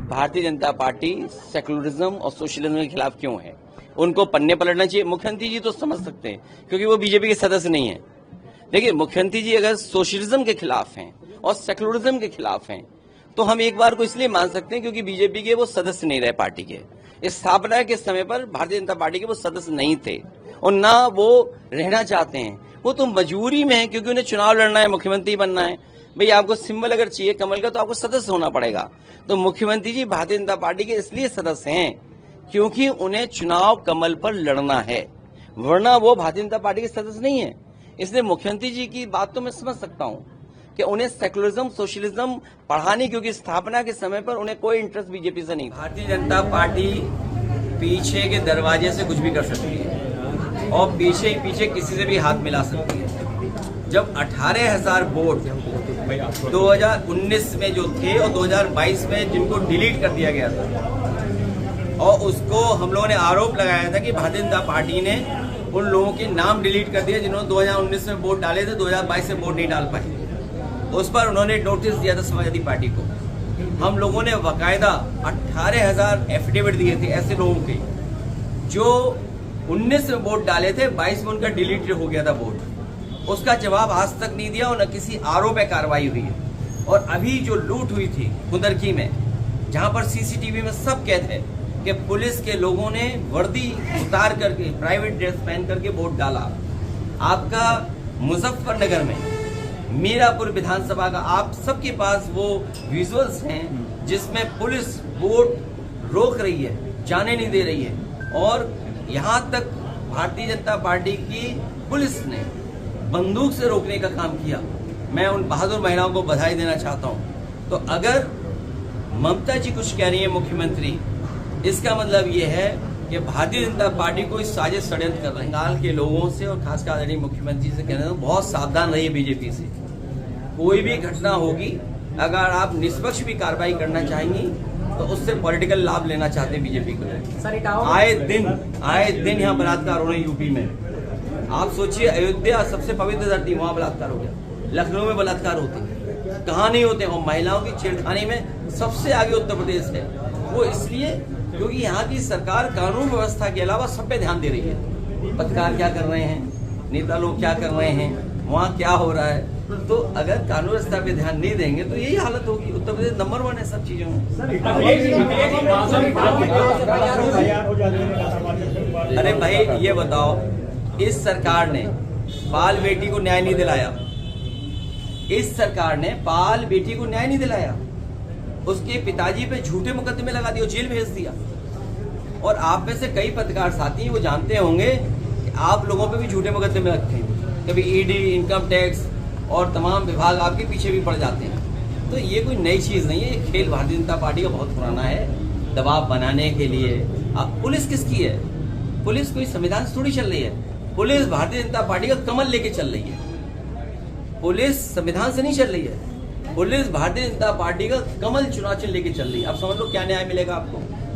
Bharatiya Janata party secularism और socialism के खिलाफ क्यों है, उनको पन्ने पलटना चाहिए। मुख्यमंत्री जी तो समझ सकते हैं क्योंकि वो बीजेपी के सदस्य नहीं है। देखिए, मुख्यमंत्री जी अगर सोशलिज्म के खिलाफ हैं और सेकुलरिज्म के खिलाफ हैं तो हम एक बार को इसलिए मान सकते हैं क्योंकि बीजेपी के वो सदस्य नहीं रहे। पार्टी के इस स्थापना के समय पर भारतीय जनता पार्टी के वो सदस्य नहीं थे और ना वो रहना चाहते हैं। वो तो मजबूरी में है क्योंकि उन्हें चुनाव लड़ना है, मुख्यमंत्री बनना है। भाई आपको सिंबल अगर चाहिए कमल का तो आपको सदस्य होना पड़ेगा। तो मुख्यमंत्री जी भारतीय जनता पार्टी के इसलिए सदस्य हैं क्योंकि उन्हें चुनाव कमल पर लड़ना है, वरना वो भारतीय जनता पार्टी के सदस्य नहीं है। इसलिए मुख्यमंत्री जी की बात तो मैं समझ सकता हूं कि उन्हें सेकुलरिज्म सोशलिज्म पढ़ाने, क्योंकि स्थापना के समय पर उन्हें कोई इंटरेस्ट बीजेपी से नहीं। भारतीय जनता पार्टी पीछे के दरवाजे से कुछ भी कर सकती है और पीछे ही पीछे किसी से भी हाथ मिला सकती है। जब 18,000 वोट 2019 में जो थे और 2022 में जिनको डिलीट कर दिया गया था, और उसको हम लोगों ने आरोप लगाया था कि भारतीय जनता पार्टी ने उन लोगों के नाम डिलीट कर दिए जिन्होंने 2019 में वोट डाले थे, 2022 में वोट नहीं डाल पाए। उस पर उन्होंने नोटिस दिया था समाजवादी पार्टी को। हम लोगों ने बाकायदा 18,000 एफिडेविट दिए थे ऐसे लोगों के जो 19 में वोट डाले थे, 22 में उनका डिलीट हो गया था वोट। उसका जवाब आज तक नहीं दिया और न किसी आरोप पे कार्रवाई हुई है। और अभी जो लूट हुई थी कुंदरकी में, जहां पर सीसीटीवी में सब कैद है कि पुलिस के लोगों ने वर्दी उतार करके प्राइवेट ड्रेस पहन करके वोट डाला। आपका मुजफ्फरनगर में मीरापुर विधानसभा का आप सबके पास वो विजुअल्स हैं जिसमें पुलिस वोट रोक रही है, जाने नहीं दे रही है। और यहां तक भारतीय जनता पार्टी की पुलिस ने बंदूक से रोकने का काम किया। मैं उन बहादुर महिलाओं को बधाई देना चाहता हूं। तो अगर ममता जी कुछ कह रही है मुख्यमंत्री, इसका मतलब ये है कि भारतीय जनता पार्टी को इस साजिश षड्यंत्र कर रहे हैं। बंगाल के लोगों से और खासकर आदरणीय मुख्यमंत्री से कहना है बहुत सावधान रहिए बीजेपी से। कोई भी घटना होगी, अगर आप निष्पक्ष भी कार्रवाई करना चाहेंगी तो उससे पॉलिटिकल लाभ लेना चाहते हैं बीजेपी को। आए दिन यहाँ बलात्कार हो रहे हैं यूपी में। आप सोचिए, अयोध्या सबसे पवित्र धरती, वहां बलात्कार हो गया। लखनऊ में बलात्कार होते हैं, कहाँ नहीं होते। और महिलाओं की छेड़खानी में सबसे आगे उत्तर प्रदेश है। वो इसलिए क्योंकि यहाँ की सरकार कानून व्यवस्था के अलावा सब पे ध्यान दे रही है। पत्रकार क्या कर रहे हैं, नेता लोग क्या कर रहे हैं, वहाँ क्या हो रहा है। तो अगर कानून व्यवस्था पे ध्यान नहीं देंगे तो यही हालत होगी। उत्तर प्रदेश नंबर 1 है सब चीजों में। अरे भाई ये बताओ, इस सरकार ने बाल बेटी को न्याय नहीं दिलाया। इस सरकार ने बाल बेटी को न्याय नहीं दिलाया। उसके पिताजी पे झूठे मुकदमे लगा दिए, जेल भेज दिया। और आप में से कई पत्रकार साथी हैं, वो जानते होंगे कि आप लोगों पे भी झूठे मुकदमे लगते हैं। कभी ईडी, इनकम टैक्स और तमाम विभाग आपके पीछे भी पड़ जाते हैं। तो ये कोई नई चीज नहीं है, ये खेल भारतीय जनता पार्टी का बहुत पुराना है। दबाव बनाने के लिए अब पुलिस किसकी है? पुलिस कोई संविधान से थोड़ी चल रही है। पुलिस भारतीय जनता पार्टी का कमल लेके चल रही है। पुलिस संविधान से नहीं चल रही है। पुलिस भारतीय जनता पार्टी का कमल चुनाव चिन्ह लेके चल रही है। अब समझ लो क्या न्याय मिलेगा आपको।